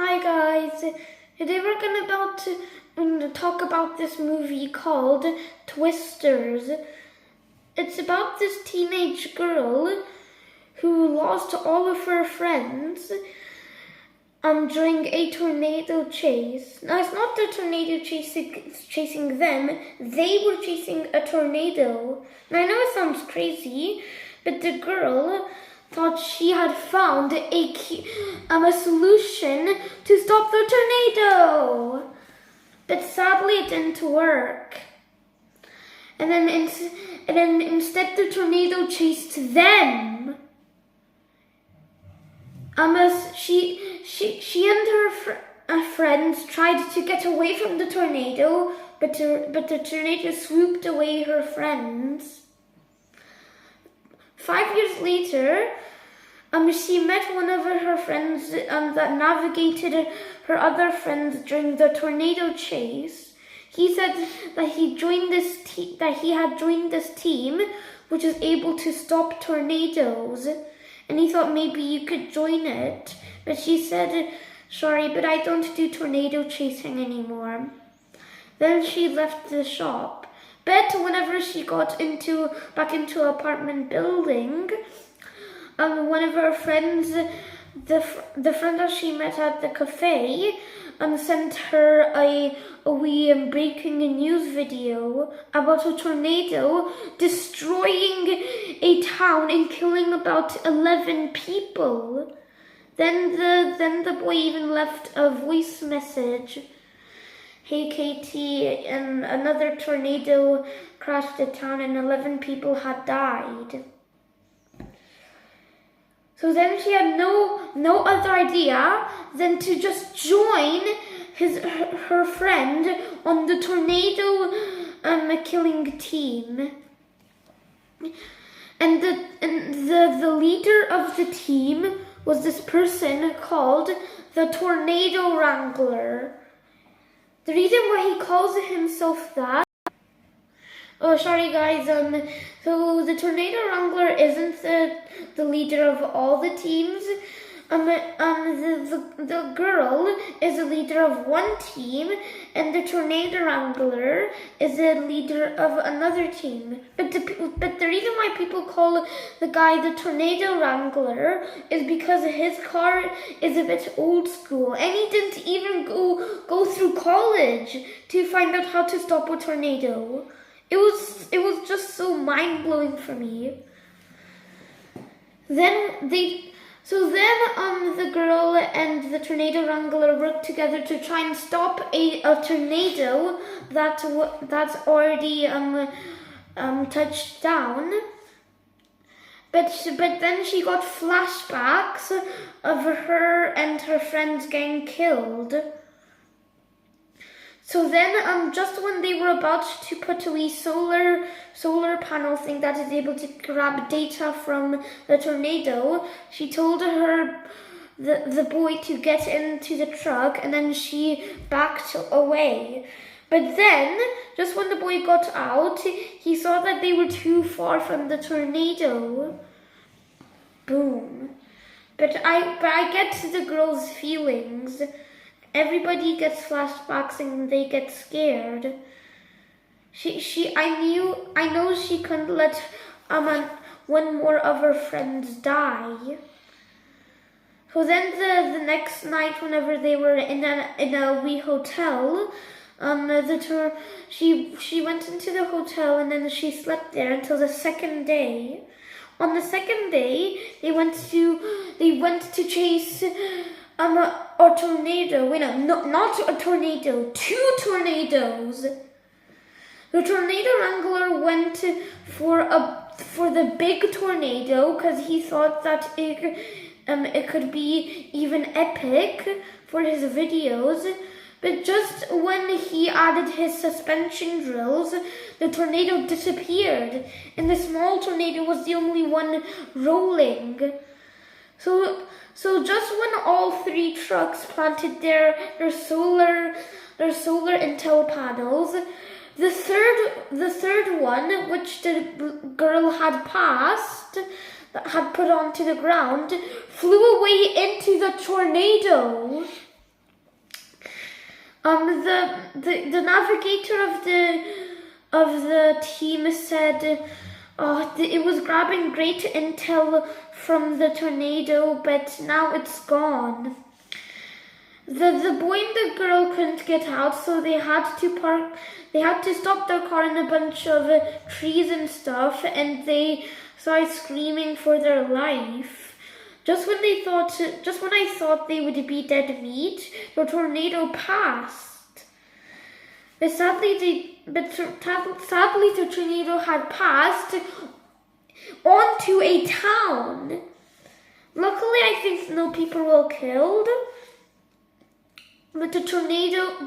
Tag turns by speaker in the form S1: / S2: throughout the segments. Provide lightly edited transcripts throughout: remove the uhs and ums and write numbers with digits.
S1: Hi guys, today we're to talk about this movie called Twisters. It's about this teenage girl who lost all of her friends during a tornado chase. Now it's not the tornado chasing them, they were chasing a tornado. Now I know it sounds crazy, but the girl thought she had found a solution to stop the tornado. But sadly it didn't work. And then instead the tornado chased them. She and her friends tried to get away from the tornado, but the tornado swooped away her friends. 5 years later, she met one of her friends that navigated her other friends during the tornado chase. He said that he had joined this team, which is able to stop tornadoes, and he thought maybe you could join it. But she said, "Sorry, but I don't do tornado chasing anymore." Then she left the shop. But whenever she got back into an apartment building, one of her friends, the friend that she met at the cafe, sent her a wee breaking news video about a tornado destroying a town and killing about 11 people. Then the boy even left a voice message. "Hey Katie, and another tornado crashed the town and 11 people had died." So then she had no other idea than to just join her friend on the tornado killing team. And the leader of the team was this person called the Tornado Wrangler. The reason why he calls himself that, oh sorry guys, so the Tornado Wrangler isn't the leader of all the teams. The girl is the leader of one team, and the Tornado Wrangler is the leader of another team. But the reason why people call the guy the Tornado Wrangler is because his car is a bit old school, and he didn't even go through college to find out how to stop a tornado. It was just so mind-blowing for me. Then the girl and the Tornado Wrangler worked together to try and stop a tornado that's already touched down. But then she got flashbacks of her and her friends getting killed. So then, just when they were about to put a wee solar panel thing that is able to grab data from the tornado, she told the boy to get into the truck, and then she backed away. But then, just when the boy got out, he saw that they were too far from the tornado. Boom. But I get the girl's feelings. Everybody gets flashbacks and they get scared. I know she couldn't let one more of her friends die. So then the next night, whenever they were in a wee hotel, she went into the hotel and then she slept there until the second day. On the second day, they went to chase a tornado. Wait, no, not a tornado. 2 tornadoes. The Tornado Wrangler went for the big tornado because he thought that it could be even epic for his videos. But just when he added his suspension drills, the tornado disappeared, and the small tornado was the only one rolling. So just when all 3 trucks planted their solar intel panels, the third one, which the girl had passed, had put onto the ground, flew away into the tornado. The navigator of the team said, it was grabbing great intel from the tornado, but now it's gone. The boy and the girl couldn't get out, so they had to stop their car in a bunch of trees and stuff, and they started screaming for their life. Just when I thought they would be dead meat, the tornado passed. But sadly, the tornado had passed onto a town. Luckily, I think no people were killed. But the tornado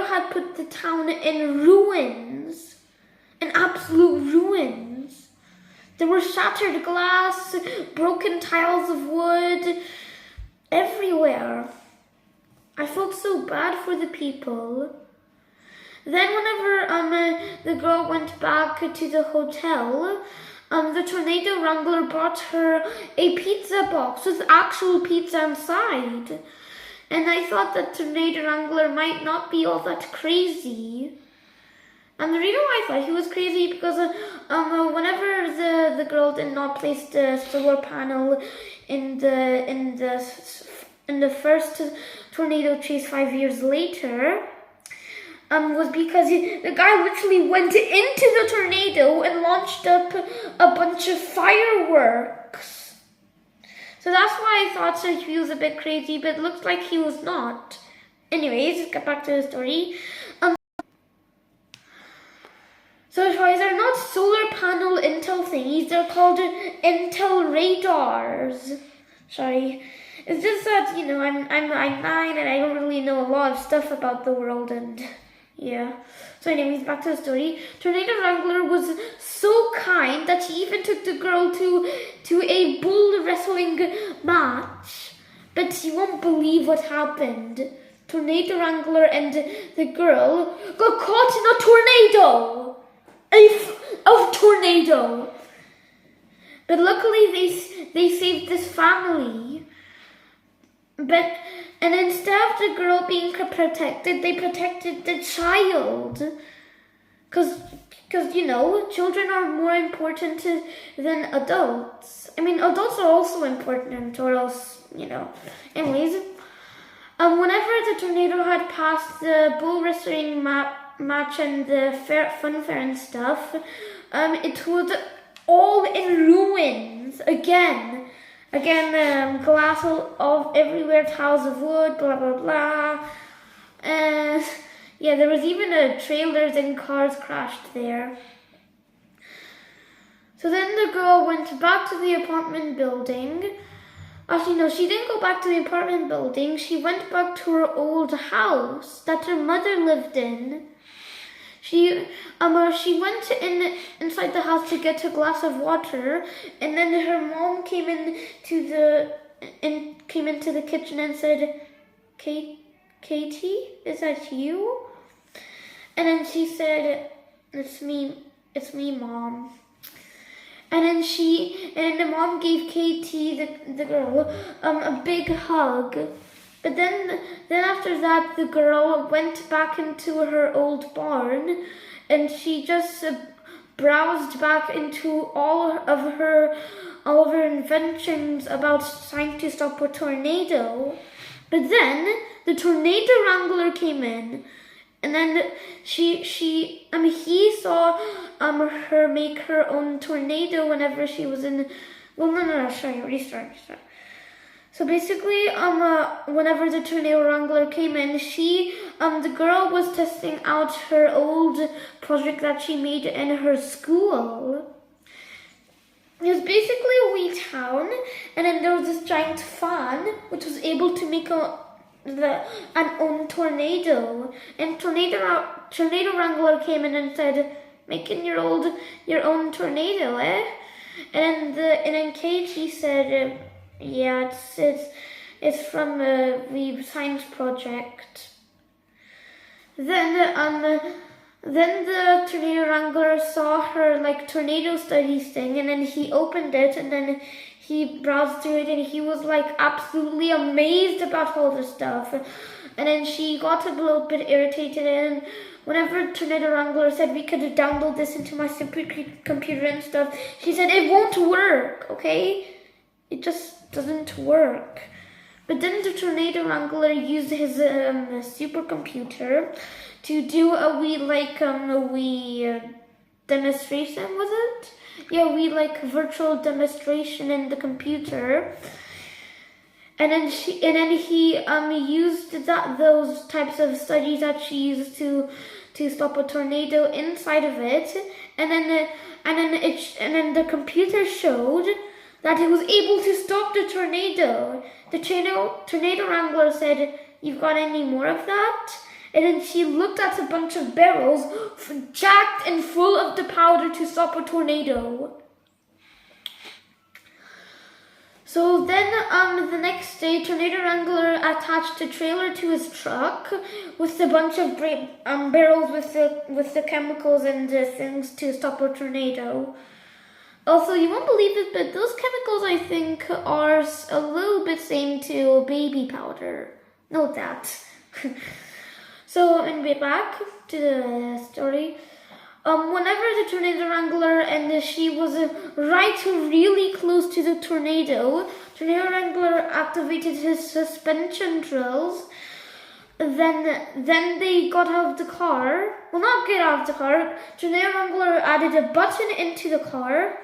S1: had put the town in ruins, in absolute ruins. There were shattered glass, broken tiles of wood, everywhere. I felt so bad for the people. Then whenever the girl went back to the hotel, the tornado wrangler brought her a pizza box with actual pizza inside. And I thought that tornado wrangler might not be all that crazy. And the reason why I thought he was crazy because whenever the girl did not place the solar panel in the first tornado chase 5 years later, was because the guy literally went into the tornado and launched up a bunch of fireworks. So that's why I thought that he was a bit crazy, but it looks like he was not. Anyways, let's get back to the story. So these are not solar panel intel thingies, they're called intel radars. Sorry. It's just that, I'm 9 and I don't really know a lot of stuff about the world and yeah. So anyways, back to the story. Tornado Wrangler was so kind that he even took the girl to a bull wrestling match. But you won't believe what happened. Tornado Wrangler and the girl got caught in a tornado. A tornado. But luckily they saved this family. And instead of the girl being protected, they protected the child. Because children are more important than adults. I mean, adults are also important, or else, Anyways, whenever the tornado had passed the bull wrestling match and the fun fair and stuff, it was all in ruins again. Glass all everywhere, tiles of wood, blah, blah, blah. And yeah, there was even trailers and cars crashed there. So then the girl went back to the apartment building. Actually, no, she didn't go back to the apartment building. She went back to her old house that her mother lived in. She went inside the house to get a glass of water, and then her mom came into the kitchen and said, "Katie, is that you?" And then she said, "It's me, Mom." And then the mom gave Katie, the girl, a big hug. But then after that, the girl went back into her old barn, and she just browsed back into all of her inventions about trying to stop a tornado. But then the tornado wrangler came in, and then he saw her make her own tornado whenever she was in. Well, no, sorry, restart. So basically, whenever the tornado wrangler came in, the girl was testing out her old project that she made in her school. It was basically a wee town, and then there was this giant fan which was able to make an own tornado. And tornado wrangler came in and said, "Making your own tornado, eh?" And then Katie said, "Yeah, it's from the science project." Then the tornado wrangler saw her tornado studies thing, and then he opened it, and then he browsed through it and he was like absolutely amazed about all the stuff. And then she got a little bit irritated, and whenever Tornado Wrangler said we could download this into my supercomputer and stuff, she said it won't work, okay? It just doesn't work. But then the Tornado Wrangler used his supercomputer to do a wee demonstration, was it? Yeah, virtual demonstration in the computer. And then he used those types of studies that she used to stop a tornado inside of it, and then the computer showed that it was able to stop the tornado. The tornado wrangler said, "You've got any more of that?" And then she looked at a bunch of barrels jacked and full of the powder to stop a tornado. So then the next day, Tornado Wrangler attached a trailer to his truck with a bunch of barrels with the chemicals and the things to stop a tornado. Also, you won't believe it, but those chemicals, I think, are a little bit same to baby powder. Note that. So, anyway, back to the story. Whenever the Tornado Wrangler and she was really close to the Tornado Wrangler activated his suspension drills. Then they got out of the car. Well, not get out of the car. Tornado Wrangler added a button into the car,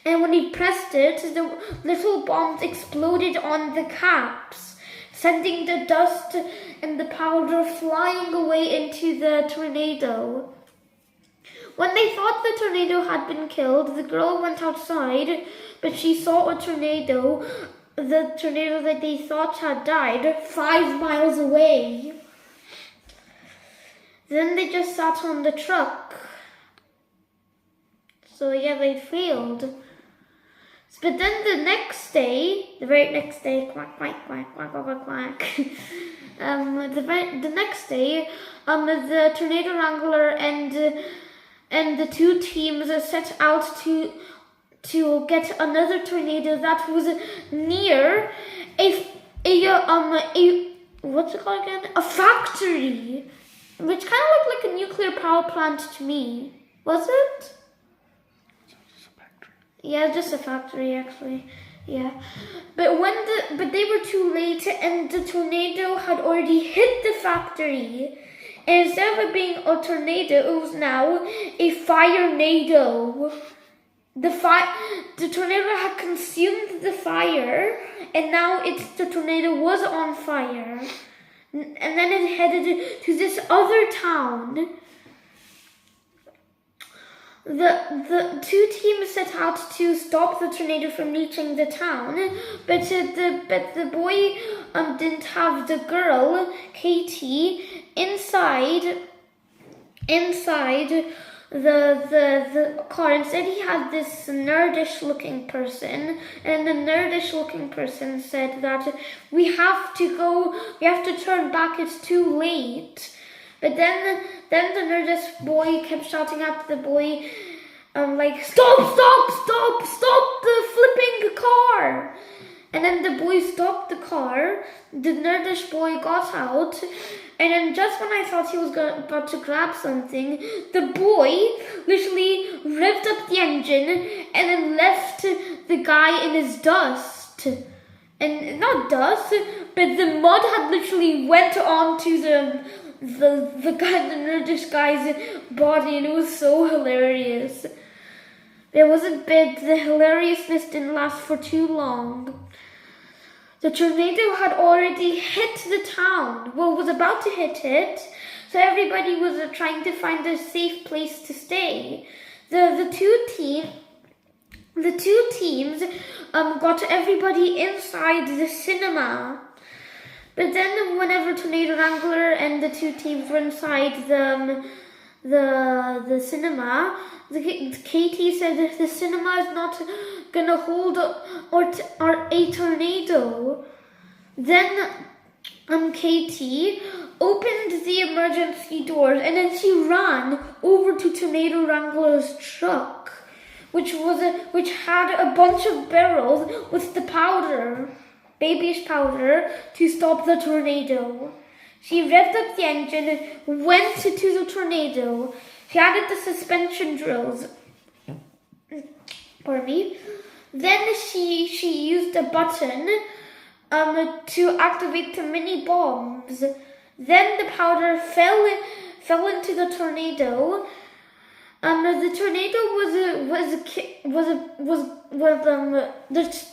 S1: and when he pressed it, the little bombs exploded on the caps, sending the dust and the powder flying away into the tornado. When they thought the tornado had been killed, the girl went outside, but she saw a tornado, the tornado that they thought had died, 5 miles away. Then they just sat on the truck. So yeah, they failed. But then the very next day, quack, quack, quack, quack, quack, quack, quack. The next day, the Tornado Wrangler and the two teams set out to get another tornado that was near a what's it called again? A factory, which kind of looked like a nuclear power plant to me. Was it? Yeah, just a factory actually. Yeah, but they were too late, and the tornado had already hit the factory. And instead of it being a tornado, it was now a fire-nado. The tornado had consumed the fire, and now the tornado was on fire. And then it headed to this other town. The two teams set out to stop the tornado from reaching the town, but the boy didn't have the girl, Katie, inside the car. Instead, he had this nerdish-looking person, and the nerdish-looking person said that we have to turn back. It's too late. But then the nerdish boy kept shouting at the boy, stop the flipping car. And then the boy stopped the car. The nerdish boy got out, and then just when I thought he was about to grab something, the boy literally revved up the engine and then left the guy in his dust. And not dust, but the mud had literally went onto the nerdish guy's body, and it was so hilarious. There was a bit, the hilariousness didn't last for too long. The tornado had already hit the town. Well, was about to hit it, so everybody was trying to find a safe place to stay. The two teams got everybody inside the cinema. But then whenever Tornado Wrangler and the two teams were inside the cinema, Katie said that the cinema is not gonna hold a tornado. Then Katie opened the emergency doors, and then she ran over to Tornado Wrangler's truck. which had a bunch of barrels with the powder, babyish powder, to stop the tornado. She revved up the engine, went to the tornado. She added the suspension drills. Pardon me. Then she used a button to activate the mini bombs. Then the powder fell into the tornado. The tornado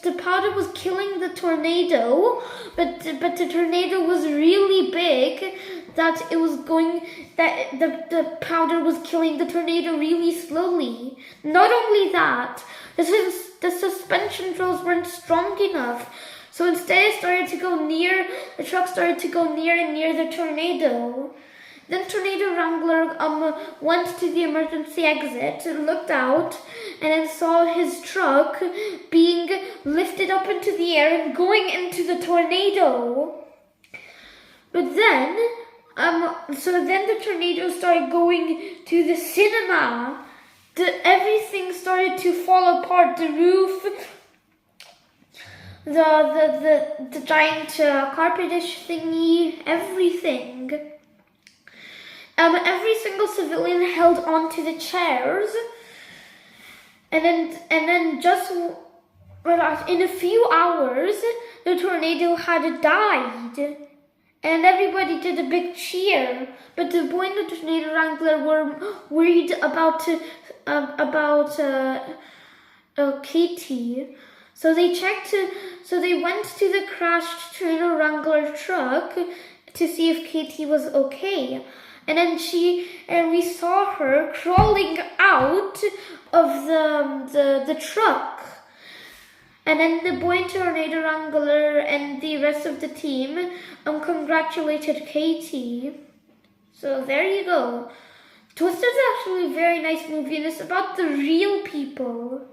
S1: the powder was killing the tornado, but the tornado was really big that the powder was killing the tornado really slowly. Not only that, the suspension drills weren't strong enough, so instead the truck started to go near and near the tornado. Then Tornado Wrangler went to the emergency exit, looked out, and then saw his truck being lifted up into the air and going into the tornado. But then, then the tornado started going to the cinema. Everything started to fall apart. The roof, the giant carpetish thingy, everything. Every single civilian held onto the chairs, and then just in a few hours, the tornado had died, and everybody did a big cheer. But the boy and the Tornado Wrangler were worried about Katie, so they went to the crashed Tornado Wrangler truck to see if Katie was okay. And then we saw her crawling out of the truck. And then the boy Tornado Wrangler and the rest of the team congratulated Katie. So there you go. Twister's actually a very nice movie, and it's about the real people.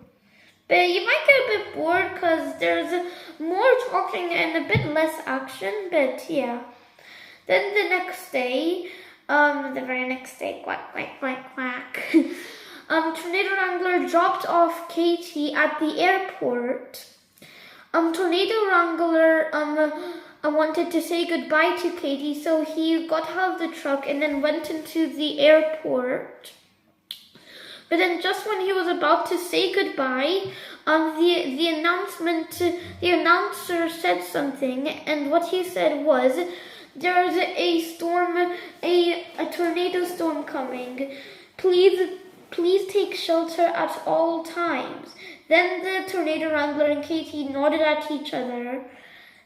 S1: But you might get a bit bored because there's more talking and a bit less action, but yeah. Then the next day, the very next day, quack, quack, quack, quack. Tornado Wrangler dropped off Katie at the airport. Tornado Wrangler wanted to say goodbye to Katie, so he got out of the truck and then went into the airport. But then just when he was about to say goodbye, the announcer said something, and what he said was, "There's a tornado storm coming. Please take shelter at all times." Then the Tornado Wrangler and Katie nodded at each other.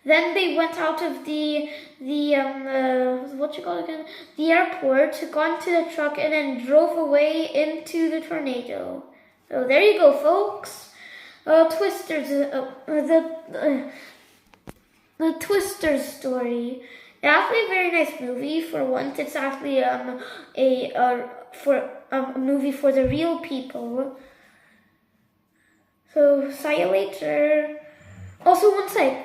S1: Then they went out of the airport, got into the truck, and then drove away into the tornado. So there you go, folks. Twister's the Twister's story. It's actually a very nice movie. For once, it's actually a movie for the real people. So see you later. Also, one sec.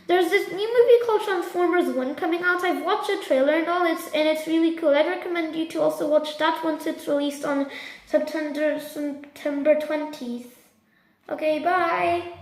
S1: There's this new movie called Transformers 1 coming out. I've watched the trailer and all, and it's really cool. I'd recommend you to also watch that once it's released on September 20th. Okay, bye.